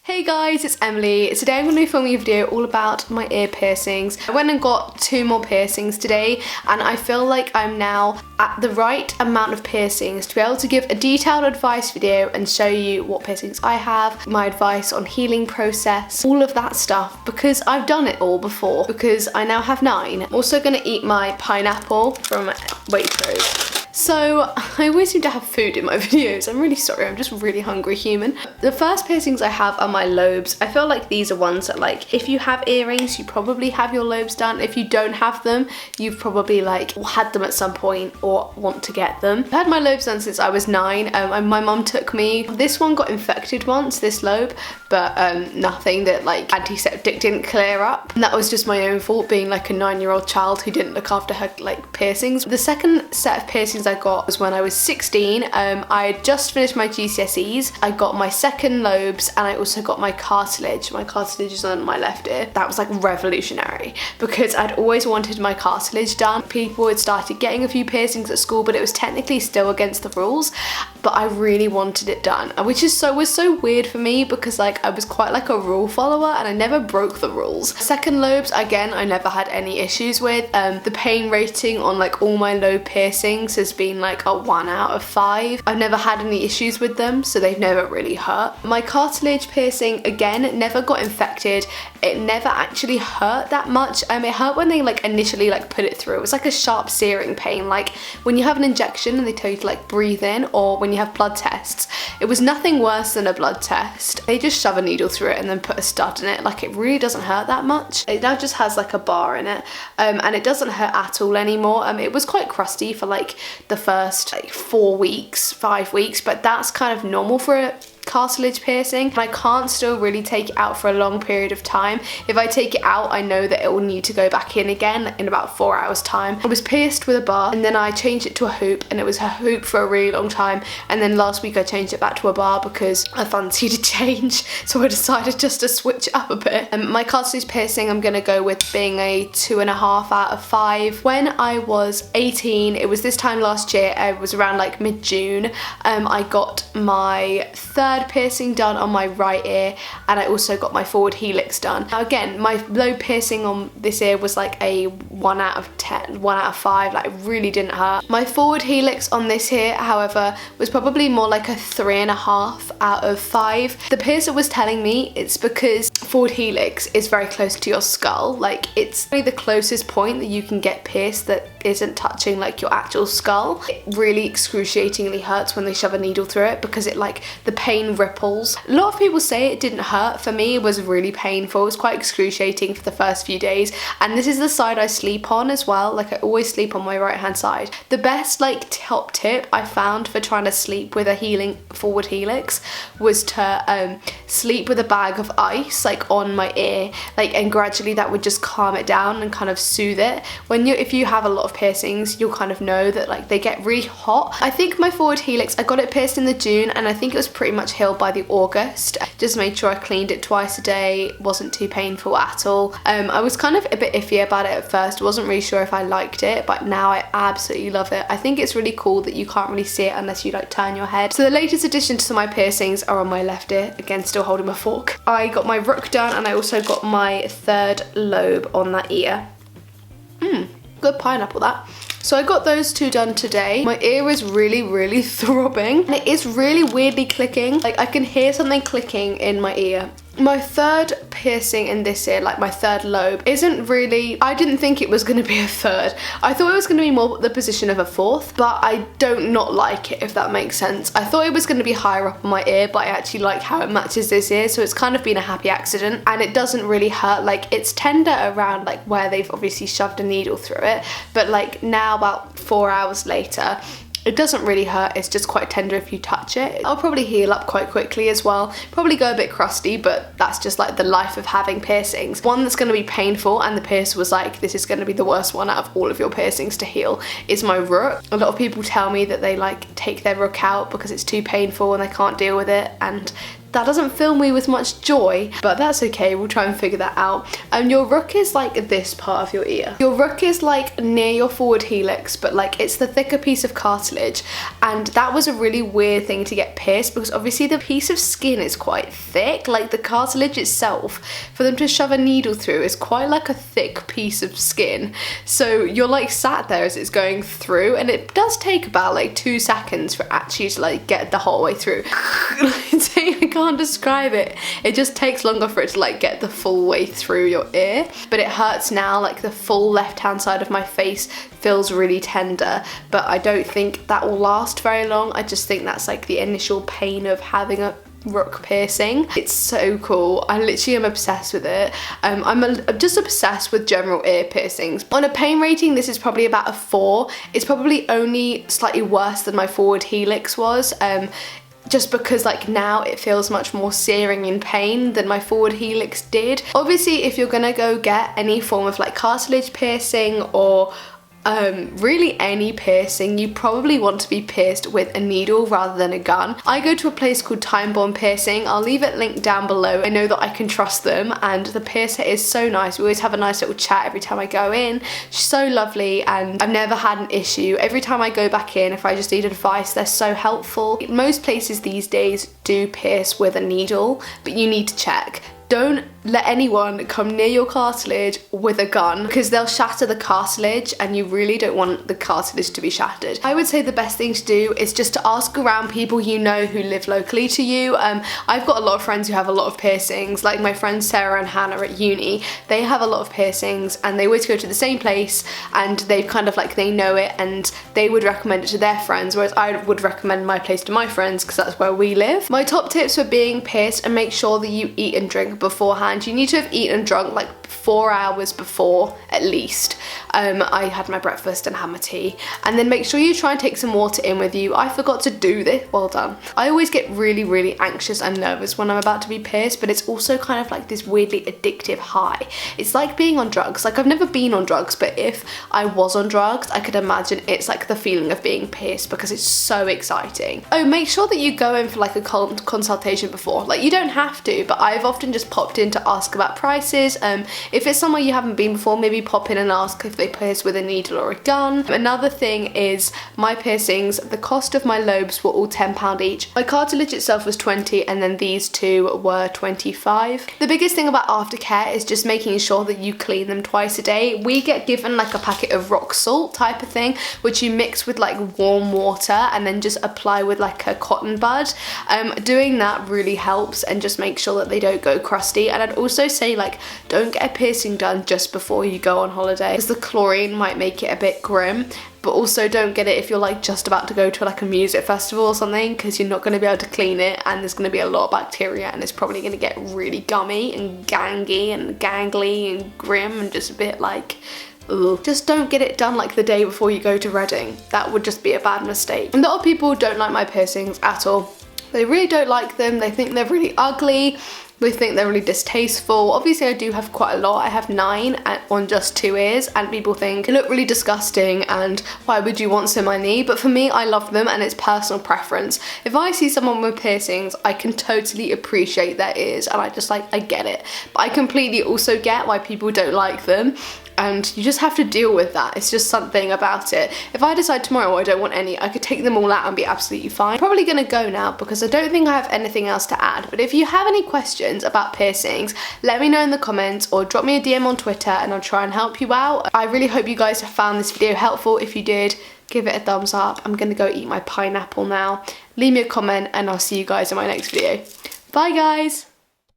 Hey guys, it's Emily. Today I'm going to be filming a video all about my ear piercings. I went and got 2 more piercings today and I feel like I'm now at the right amount of piercings to be able to give a detailed advice video and show you what piercings I have, my advice on healing process, all of that stuff, because I've done it all before, because I now have 9. I'm also going to eat my pineapple from Waitrose. So, I always seem to have food in my videos. I'm really sorry, I'm just a really hungry human. The first piercings I have are my lobes. I feel like these are ones that, like, if you have earrings, you probably have your lobes done. If you don't have them, you've probably like had them at some point or want to get them. I've had my lobes done since I was 9. My mum took me. This one got infected once, this lobe, but nothing that like antiseptic didn't clear up. And that was just my own fault, being like a 9-year-old child who didn't look after her like piercings. The second set of piercings I got was when I was 16. I had just finished my GCSEs. I got my second lobes and I also got my cartilage. My cartilage is on my left ear. That was like revolutionary because I'd always wanted my cartilage done. People had started getting a few piercings at school, but it was technically still against the rules. But I really wanted it done, which was so weird for me because like I was quite like a rule follower and I never broke the rules. Second lobes, again, I never had any issues with. The pain rating on like all my lobe piercings has been like a 1 out of 5. I've never had any issues with them, so they've never really hurt. My cartilage piercing, again, never got infected. It never actually hurt that much. It hurt when they like initially like put it through. It was like a sharp searing pain, like when you have an injection and they tell you to like breathe in, or when you have blood tests. It was nothing worse than a blood test. They just shove a needle through it and then put a stud in it. Like, it really doesn't hurt that much. It now just has like a bar in it, and it doesn't hurt at all anymore. It was quite crusty for like the first like 4 weeks, 5 weeks, but that's kind of normal for a cartilage piercing, and I can't still really take it out for a long period of time. If I take it out, I know that it will need to go back in again in about 4 hours time. I was pierced with a bar and then I changed it to a hoop, and it was a hoop for a really long time, and then last week I changed it back to a bar because I fancied a change, so I decided just to switch it up a bit. My cartilage piercing, I'm gonna go with being a 2.5 out of 5. When I was 18, it was this time last year, I was around like mid-June, I got my third piercing done on my right ear, and I also got my forward helix done. Now again, my lobe piercing on this ear was like a 1 out of 10, 1 out of 5, like it really didn't hurt. My forward helix on this ear, however, was probably more like a 3.5 out of 5. The piercer was telling me it's because forward helix is very close to your skull, like it's really the closest point that you can get pierced that isn't touching like your actual skull. It really excruciatingly hurts when they shove a needle through it because it like the pain ripples. A lot of people say it didn't hurt. For me, it was really painful. It was quite excruciating for the first few days, and this is the side I sleep on as well. Like, I always sleep on my right hand side. The best like top tip I found for trying to sleep with a healing forward helix was to sleep with a bag of ice like on my ear, like, and gradually that would just calm it down and kind of soothe it. If you have a lot of piercings, you'll kind of know that like they get really hot. I think my forward helix, I got it pierced in the June, and I think it was pretty much healed by the August. Just made sure I cleaned it twice a day. It wasn't too painful at all. I was kind of a bit iffy about it at first. Wasn't really sure if I liked it, but now I absolutely love it. I think it's really cool that you can't really see it unless you like turn your head. So the latest addition to my piercings are on my left ear. Again, still holding my fork. I got my Rook done, and I also got my third lobe on that ear. Good pineapple, that. So I got those 2 done today. My ear is really throbbing, and it is really weirdly clicking. Like, I can hear something clicking in my ear. My third piercing in this ear, like my third lobe, isn't really, I didn't think it was going to be a third. I thought it was going to be more the position of a 4th, but I don't not like it, if that makes sense. I thought it was going to be higher up on my ear, but I actually like how it matches this ear, so it's kind of been a happy accident, and it doesn't really hurt. Like, it's tender around like where they've obviously shoved a needle through it, but like now about 4 hours later, it doesn't really hurt. It's just quite tender if you touch it. I'll probably heal up quite quickly as well. Probably go a bit crusty, but that's just like the life of having piercings. One that's going to be painful, and the piercer was like, this is going to be the worst one out of all of your piercings to heal, is my Rook. A lot of people tell me that they like take their Rook out because it's too painful and they can't deal with it, and that doesn't fill me with much joy, but that's okay, we'll try and figure that out. Your rook is like this part of your ear. Your rook is like near your forward helix, but like it's the thicker piece of cartilage, and that was a really weird thing to get pierced because obviously the piece of skin is quite thick, like the cartilage itself, for them to shove a needle through is quite like a thick piece of skin. So you're like sat there as it's going through, and it does take about like 2 seconds for actually to like get the whole way through. I can't describe it. It just takes longer for it to like get the full way through your ear, but it hurts now. Like the full left hand side of my face feels really tender, but I don't think that will last very long. I just think that's like the initial pain of having a rook piercing. It's so cool. I literally am obsessed with it. I'm just obsessed with general ear piercings. On a pain rating, this is probably about a 4. It's probably only slightly worse than my forward helix was. Just because like now it feels much more searing in pain than my forward helix did. Obviously, if you're gonna go get any form of like cartilage piercing or really any piercing, you probably want to be pierced with a needle rather than a gun. I go to a place called Time Bomb Piercing. I'll leave it linked down below. I know that I can trust them, and the piercer is so nice. We always have a nice little chat every time I go in. She's so lovely, and I've never had an issue. Every time I go back in, if I just need advice, they're so helpful. Most places these days do pierce with a needle, but you need to check. Don't let anyone come near your cartilage with a gun because they'll shatter the cartilage, and you really don't want the cartilage to be shattered. I would say the best thing to do is just to ask around people you know who live locally to you. I've got a lot of friends who have a lot of piercings, like my friends Sarah and Hannah at uni. They have a lot of piercings and they always go to the same place, and they've kind of like, they know it and they would recommend it to their friends, whereas I would recommend my place to my friends because that's where we live. My top tips for being pierced: and make sure that you eat and drink beforehand. You need to have eaten and drunk like 4 hours before at least. I had my breakfast and had my tea, and then make sure you try and take some water in with you. I forgot to do this. Well done. I always get really anxious and nervous when I'm about to be pierced, but it's also kind of like this weirdly addictive high. It's like being on drugs. Like, I've never been on drugs, but if I was on drugs, I could imagine it's like the feeling of being pierced because it's so exciting. Oh, make sure that you go in for like a consultation before. Like, you don't have to, but I've often just popped in to ask about prices. If it's somewhere you haven't been before, maybe pop in and ask if they pierce with a needle or a gun. Another thing is my piercings, the cost of my lobes were all £10 each. My cartilage itself was 20, and then these two were 25. The biggest thing about aftercare is just making sure that you clean them twice a day. We get given like a packet of rock salt type of thing, which you mix with like warm water and then just apply with like a cotton bud. Doing that really helps, and just make sure that they don't go crusty. And I'd also say, like, don't get a piercing done just before you go on holiday because the chlorine might make it a bit grim. But also don't get it if you're like just about to go to like a music festival or something, because you're not going to be able to clean it, and there's going to be a lot of bacteria, and it's probably going to get really gummy and gangy and gangly and grim and just a bit like, ugh. Just don't get it done like the day before you go to Reading. That would just be a bad mistake. And a lot of people don't like my piercings at all. They really don't like them. They think they're really ugly. They think they're really distasteful. Obviously, I do have quite a lot. I have 9 on just 2 ears, and people think they look really disgusting and why would you want so many? But for me, I love them, and it's personal preference. If I see someone with piercings, I can totally appreciate their ears, and I get it. But I completely also get why people don't like them. And you just have to deal with that. It's just something about it. If I decide tomorrow I don't want any, I could take them all out and be absolutely fine. I'm probably gonna go now because I don't think I have anything else to add. But if you have any questions about piercings, let me know in the comments or drop me a DM on Twitter and I'll try and help you out. I really hope you guys have found this video helpful. If you did, give it a thumbs up. I'm gonna go eat my pineapple now. Leave me a comment and I'll see you guys in my next video. Bye guys.